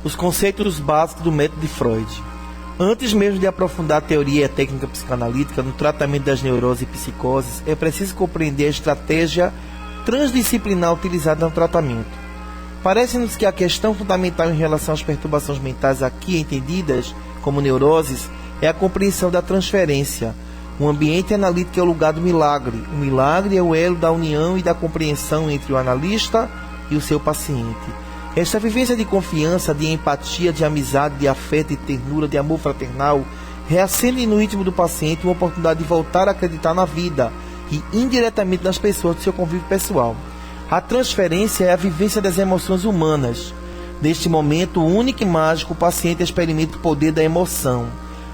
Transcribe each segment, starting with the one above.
os conceitos básicos do método de Freud. Antes mesmo de aprofundar a teoria e a técnica psicanalítica no tratamento das neuroses e psicoses, é preciso compreender a estratégia transdisciplinar utilizada no tratamento. Parece-nos que a questão fundamental em relação às perturbações mentais aqui entendidas como neuroses é a compreensão da transferência. O ambiente analítico é o lugar do milagre. O milagre é o elo da união e da compreensão entre o analista e o seu paciente. Esta vivência de confiança, de empatia, de amizade, de afeto, de ternura, de amor fraternal, reacende no íntimo do paciente uma oportunidade de voltar a acreditar na vida e indiretamente nas pessoas do seu convívio pessoal. A transferência é a vivência das emoções humanas. Neste momento único e mágico, o paciente experimenta o poder da emoção.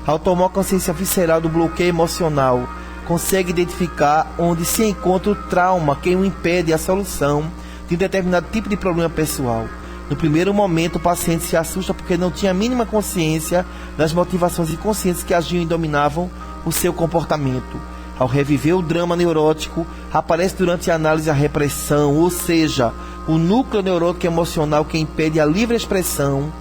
Ao tomar consciência visceral do bloqueio emocional, consegue identificar onde se encontra o trauma que o impede a solução de um determinado tipo de problema pessoal. No primeiro momento, o paciente se assusta porque não tinha a mínima consciência das motivações inconscientes que agiam e dominavam o seu comportamento. Ao reviver o drama neurótico, aparece durante a análise a repressão, ou seja, o núcleo neurótico emocional que impede a livre expressão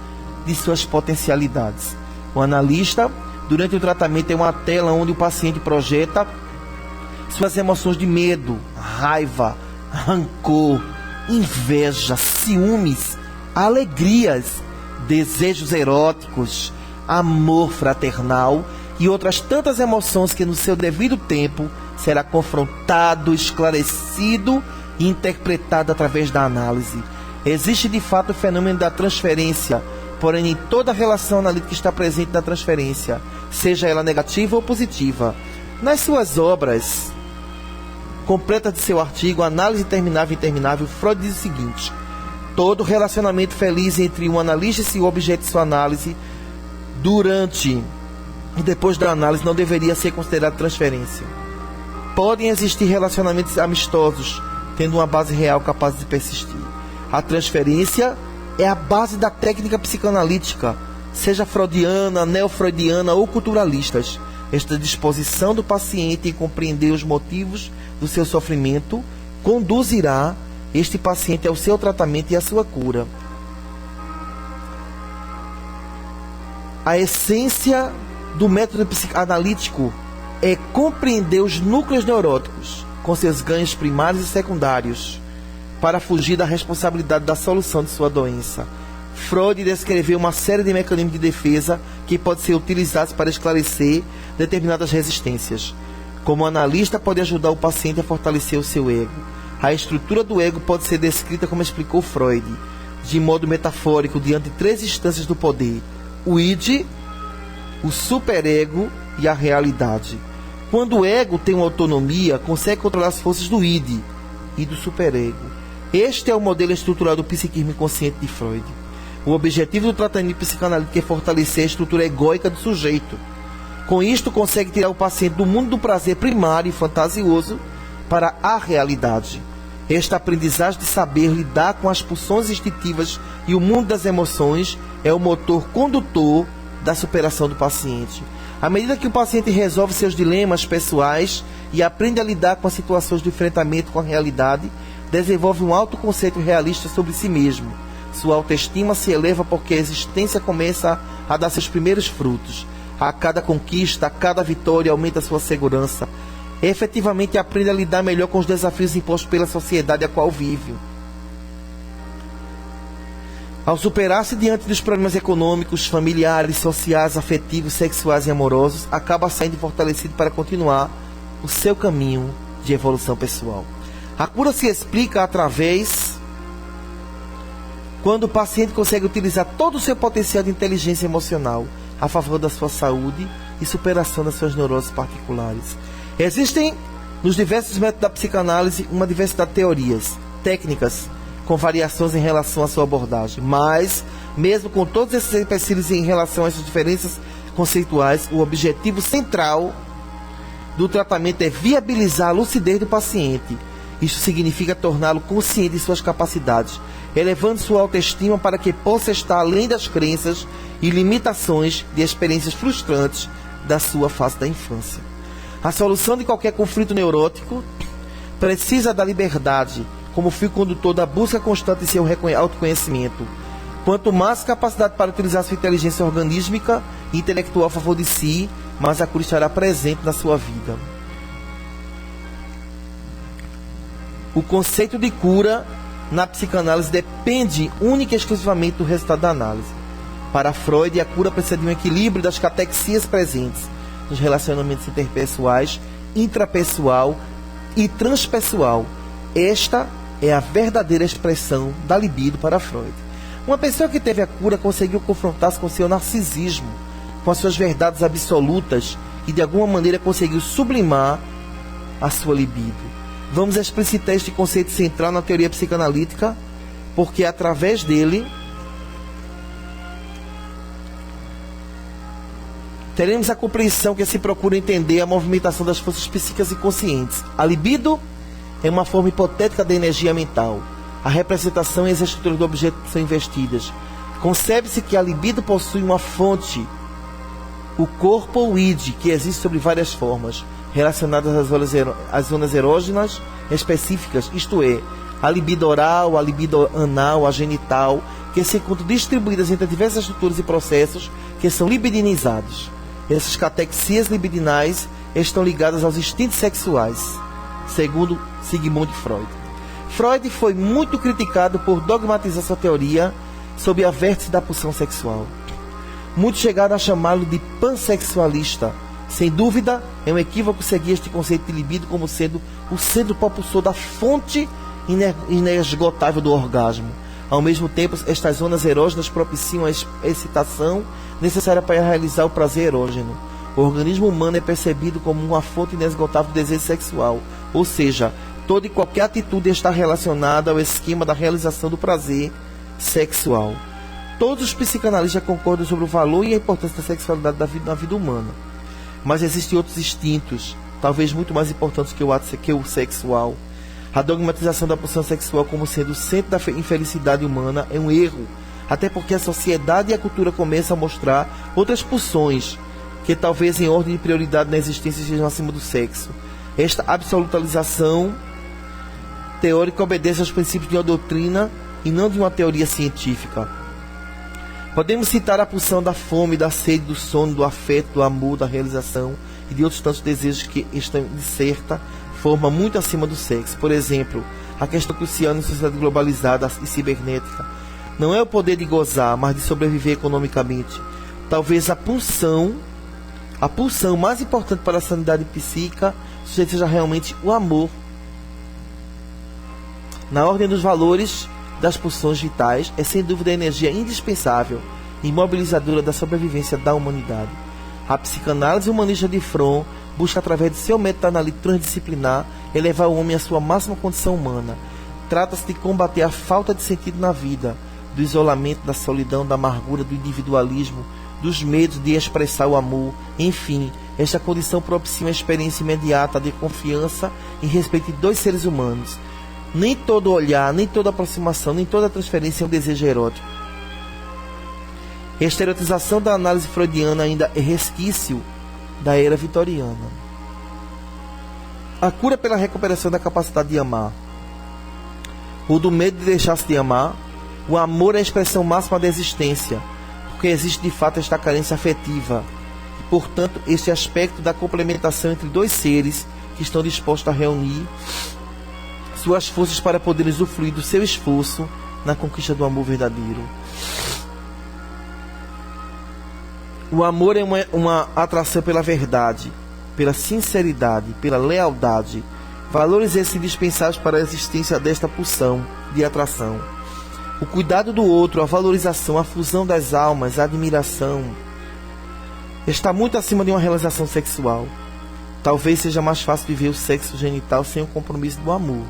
de suas potencialidades. O analista, durante o tratamento, é uma tela onde o paciente projeta suas emoções de medo, raiva, rancor, inveja, ciúmes, alegrias, desejos eróticos, amor fraternal e outras tantas emoções que no seu devido tempo será confrontado, esclarecido e interpretado através da análise. Existe de fato o fenômeno da transferência, porém em toda relação analítica está presente na transferência, seja ela negativa ou positiva. Nas suas obras completas de seu artigo Análise Interminável e Interminável, Freud diz o seguinte: todo relacionamento feliz entre um analista e seu objeto de sua análise, durante e depois da análise, não deveria ser considerado transferência. Podem existir relacionamentos amistosos, tendo uma base real capaz de persistir. A transferência é a base da técnica psicanalítica, seja freudiana, neofreudiana ou culturalistas. Esta disposição do paciente em compreender os motivos do seu sofrimento conduzirá este paciente ao seu tratamento e à sua cura. A essência do método psicanalítico é compreender os núcleos neuróticos, com seus ganhos primários e secundários, para fugir da responsabilidade da solução de sua doença. Freud descreveu uma série de mecanismos de defesa que podem ser utilizados para esclarecer determinadas resistências. Como analista, pode ajudar o paciente a fortalecer o seu ego. A estrutura do ego pode ser descrita como explicou Freud, de modo metafórico, diante de três instâncias do poder: o id, o superego e a realidade. Quando o ego tem uma autonomia, consegue controlar as forças do id e do superego. Este é o modelo estrutural do psiquismo inconsciente de Freud. O objetivo do tratamento psicanalítico é fortalecer a estrutura egóica do sujeito. Com isto, consegue tirar o paciente do mundo do prazer primário e fantasioso para a realidade. Esta aprendizagem de saber lidar com as pulsões instintivas e o mundo das emoções é o motor condutor da superação do paciente. À medida que o paciente resolve seus dilemas pessoais e aprende a lidar com as situações de enfrentamento com a realidade, desenvolve um autoconceito realista sobre si mesmo. Sua autoestima se eleva porque a existência começa a dar seus primeiros frutos. A cada conquista, a cada vitória, aumenta sua segurança. Efetivamente aprende a lidar melhor com os desafios impostos pela sociedade a qual vive. Ao superar-se diante dos problemas econômicos, familiares, sociais, afetivos, sexuais e amorosos, acaba saindo fortalecido para continuar o seu caminho de evolução pessoal. A cura se explica através quando o paciente consegue utilizar todo o seu potencial de inteligência emocional a favor da sua saúde e superação das suas neuroses particulares. Existem, nos diversos métodos da psicanálise, uma diversidade de teorias, técnicas, com variações em relação à sua abordagem. Mas, mesmo com todos esses empecilhos em relação a essas diferenças conceituais, o objetivo central do tratamento é viabilizar a lucidez do paciente. Isso significa torná-lo consciente de suas capacidades, elevando sua autoestima para que possa estar além das crenças e limitações de experiências frustrantes da sua fase da infância. A solução de qualquer conflito neurótico precisa da liberdade como fio condutor da busca constante em seu autoconhecimento. Quanto mais capacidade para utilizar sua inteligência organísmica e intelectual a favor de si, mais a cura estará presente na sua vida. O conceito de cura na psicanálise depende única e exclusivamente do resultado da análise. Para Freud, a cura precisa de um equilíbrio das catexias presentes nos relacionamentos interpessoais, intrapessoal e transpessoal. Esta é a verdadeira expressão da libido para Freud. Uma pessoa que teve a cura conseguiu confrontar-se com seu narcisismo, com as suas verdades absolutas e de alguma maneira conseguiu sublimar a sua libido. Vamos explicitar este conceito central na teoria psicanalítica, porque através dele teremos a compreensão que se procura entender a movimentação das forças psíquicas e conscientes. A libido é uma forma hipotética de energia mental. A representação e as estruturas do objeto são investidas. Concebe-se que a libido possui uma fonte, o corpo ou id, que existe sob várias formas, relacionadas às zonas erógenas específicas, isto é, a libido oral, a libido anal, a genital, que se encontram distribuídas entre diversas estruturas e processos que são libidinizados. Essas catexias libidinais estão ligadas aos instintos sexuais, segundo Sigmund Freud. Freud foi muito criticado por dogmatizar sua teoria sob a vértice da pulsão sexual. Muitos chegaram a chamá-lo de pansexualista. Sem dúvida, é um equívoco seguir este conceito de libido como sendo o centro propulsor da fonte inesgotável do orgasmo. Ao mesmo tempo, estas zonas erógenas propiciam a excitação necessária para realizar o prazer erógeno. O organismo humano é percebido como uma fonte inesgotável do desejo sexual, ou seja, toda e qualquer atitude está relacionada ao esquema da realização do prazer sexual. Todos os psicanalistas concordam sobre o valor e a importância da sexualidade na vida humana. Mas existem outros instintos, talvez muito mais importantes que o sexual. A dogmatização da pulsão sexual como sendo o centro da infelicidade humana é um erro, até porque a sociedade e a cultura começam a mostrar outras pulsões, que talvez em ordem de prioridade na existência estejam acima do sexo. Esta absolutização teórica obedece aos princípios de uma doutrina e não de uma teoria científica. Podemos citar a pulsão da fome, da sede, do sono, do afeto, do amor, da realização e de outros tantos desejos que estão, de certa forma, muito acima do sexo. Por exemplo, a questão crucial na sociedade globalizada e cibernética não é o poder de gozar, mas de sobreviver economicamente. Talvez a pulsão mais importante para a sanidade psíquica seja realmente o amor. Na ordem dos valores das pulsões vitais, é sem dúvida a energia indispensável e mobilizadora da sobrevivência da humanidade. A psicanálise humanista de Fromm busca, através de seu método analítico transdisciplinar, elevar o homem à sua máxima condição humana. Trata-se de combater a falta de sentido na vida, do isolamento, da solidão, da amargura, do individualismo, dos medos de expressar o amor. Enfim, esta condição propicia uma experiência imediata de confiança e respeito de dois seres humanos. Nem todo olhar, nem toda aproximação, nem toda transferência é um desejo erótico. A estereotização da análise freudiana ainda é resquício da era vitoriana. A cura pela recuperação da capacidade de amar. O do medo de deixar-se de amar. O amor é a expressão máxima da existência, porque existe de fato esta carência afetiva. E, portanto, este aspecto da complementação entre dois seres que estão dispostos a reunir suas forças para poder usufruir do seu esforço na conquista do amor verdadeiro. O amor é uma atração pela verdade, pela sinceridade, pela lealdade, valores esses indispensáveis para a existência desta pulsão de atração. O cuidado do outro, a valorização, a fusão das almas, a admiração, está muito acima de uma realização sexual. Talvez seja mais fácil viver o sexo genital sem o compromisso do amor.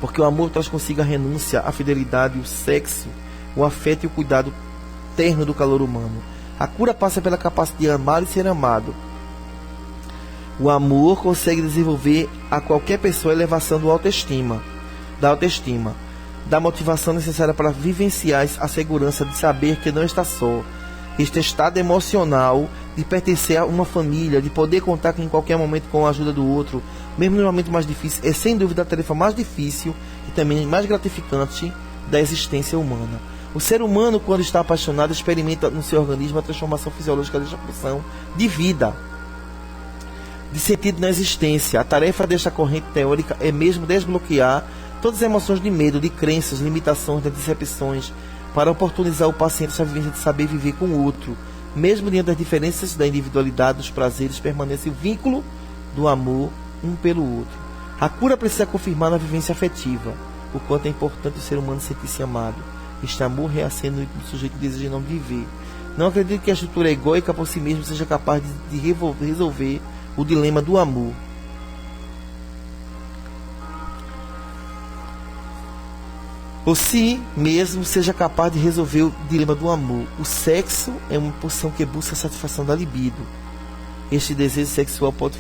Porque o amor traz consigo a renúncia, a fidelidade, o sexo, o afeto e o cuidado terno do calor humano. A cura passa pela capacidade de amar e ser amado. O amor consegue desenvolver a qualquer pessoa a elevação da autoestima, da motivação necessária para vivenciar a segurança de saber que não está só. Este estado emocional de pertencer a uma família, de poder contar em qualquer momento com a ajuda do outro, mesmo no momento mais difícil, é sem dúvida a tarefa mais difícil e também mais gratificante da existência humana. O ser humano, quando está apaixonado, experimenta no seu organismo a transformação fisiológica desta pulsão de vida, de sentido na existência. A tarefa desta corrente teórica é mesmo desbloquear todas as emoções de medo, de crenças, limitações, de decepções, para oportunizar o paciente essa vivência de saber viver com o outro. Mesmo diante das diferenças da individualidade, dos prazeres, permanece o vínculo do amor um pelo outro. A cura precisa confirmar na vivência afetiva o quanto é importante o ser humano sentir-se amado. Este amor reacende no sujeito que deseja não viver. Não acredito que a estrutura egóica por si mesma seja capaz de resolver o dilema do amor. Por si mesmo seja capaz de resolver o dilema do amor. O sexo é uma pulsão que busca a satisfação da libido. Este desejo sexual pode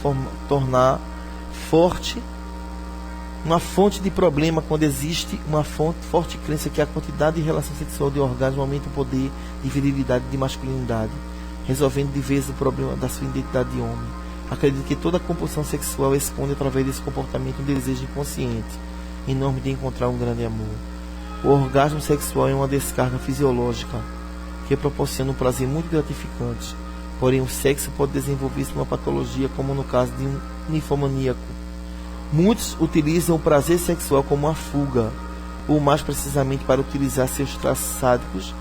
tornar forte uma fonte de problema quando existe uma forte crença que a quantidade de relação sexual de orgasmo aumenta o poder de virilidade e de masculinidade, resolvendo de vez o problema da sua identidade de homem. Acredito que toda compulsão sexual esconde através desse comportamento um desejo inconsciente, enorme de encontrar um grande amor. O orgasmo sexual é uma descarga fisiológica que proporciona um prazer muito gratificante. Porém, o sexo pode desenvolver-se numa patologia, como no caso de um ninfomaníaco. Muitos utilizam o prazer sexual como uma fuga, ou mais precisamente para utilizar seus traços sádicos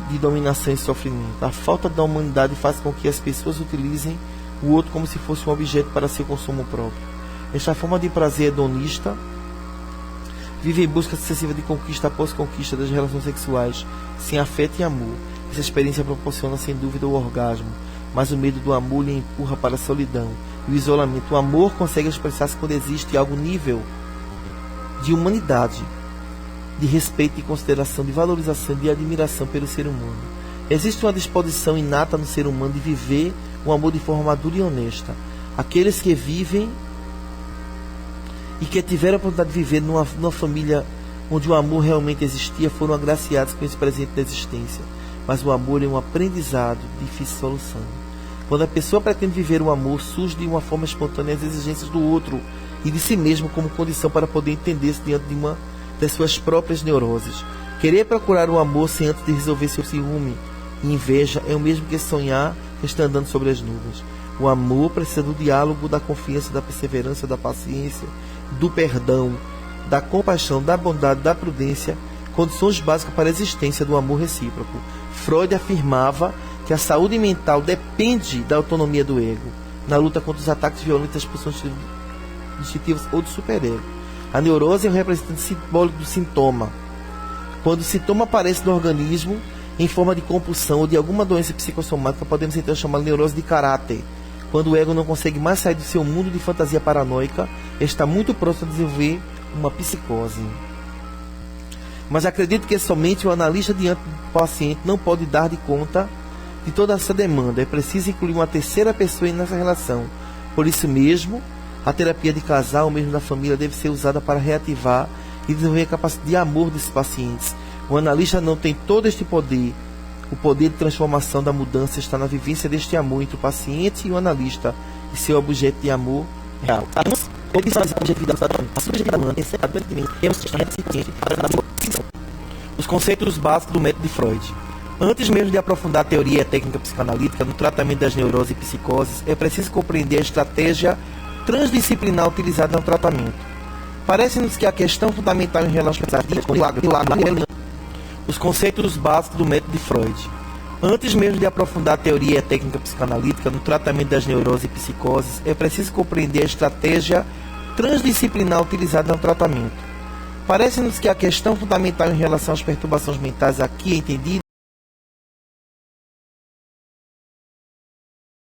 de dominação e sofrimento. A falta da humanidade faz com que as pessoas utilizem o outro como se fosse um objeto para seu consumo próprio. Esta forma de prazer hedonista vive em busca sucessiva de conquista após conquista das relações sexuais, sem afeto e amor. Essa experiência proporciona sem dúvida o orgasmo, mas o medo do amor lhe empurra para a solidão e o isolamento. O amor consegue expressar-se quando existe algum nível de humanidade, de respeito e consideração, de valorização e de admiração pelo ser humano. Existe uma disposição inata no ser humano de viver o amor de forma madura e honesta. Aqueles que vivem e que tiveram a oportunidade de viver numa família onde o amor realmente existia foram agraciados com esse presente da existência. Mas o amor é um aprendizado de difícil solução. Quando a pessoa pretende viver o amor, surge de uma forma espontânea as exigências do outro e de si mesmo como condição para poder entender-se diante de uma das suas próprias neuroses. Querer procurar o amor sem antes de resolver seu ciúme e inveja é o mesmo que sonhar que está andando sobre as nuvens. O amor precisa do diálogo, da confiança, da perseverança, da paciência, do perdão, da compaixão, da bondade, da prudência, condições básicas para a existência do amor recíproco. Freud afirmava que a saúde mental depende da autonomia do ego, na luta contra os ataques violentos das pulsões instintivas ou do superego. A neurose é o representante simbólico do sintoma. Quando o sintoma aparece no organismo em forma de compulsão ou de alguma doença psicossomática, podemos então chamar de neurose de caráter. Quando o ego não consegue mais sair do seu mundo de fantasia paranoica, está muito próximo a desenvolver uma psicose. Mas acredito que somente o analista diante do paciente não pode dar de conta de toda essa demanda. É preciso incluir uma terceira pessoa nessa relação. Por isso mesmo, a terapia de casal ou mesmo da família deve ser usada para reativar e desenvolver a capacidade de amor desses pacientes. O analista não tem todo este poder. O poder de transformação da mudança está na vivência deste amor entre o paciente e o analista e seu objeto de amor real. Os conceitos básicos do método de Freud. Antes mesmo de aprofundar a teoria e a técnica psicanalítica no tratamento das neuroses e psicoses, é preciso compreender a estratégia transdisciplinar utilizada no tratamento. Parece-nos que a questão fundamental em relação a os conceitos básicos do método de Freud. Antes mesmo de aprofundar a teoria e a técnica psicanalítica no tratamento das neuroses e psicoses, é preciso compreender a estratégia transdisciplinar utilizada no tratamento. Parece-nos que a questão fundamental em relação às perturbações mentais aqui entendida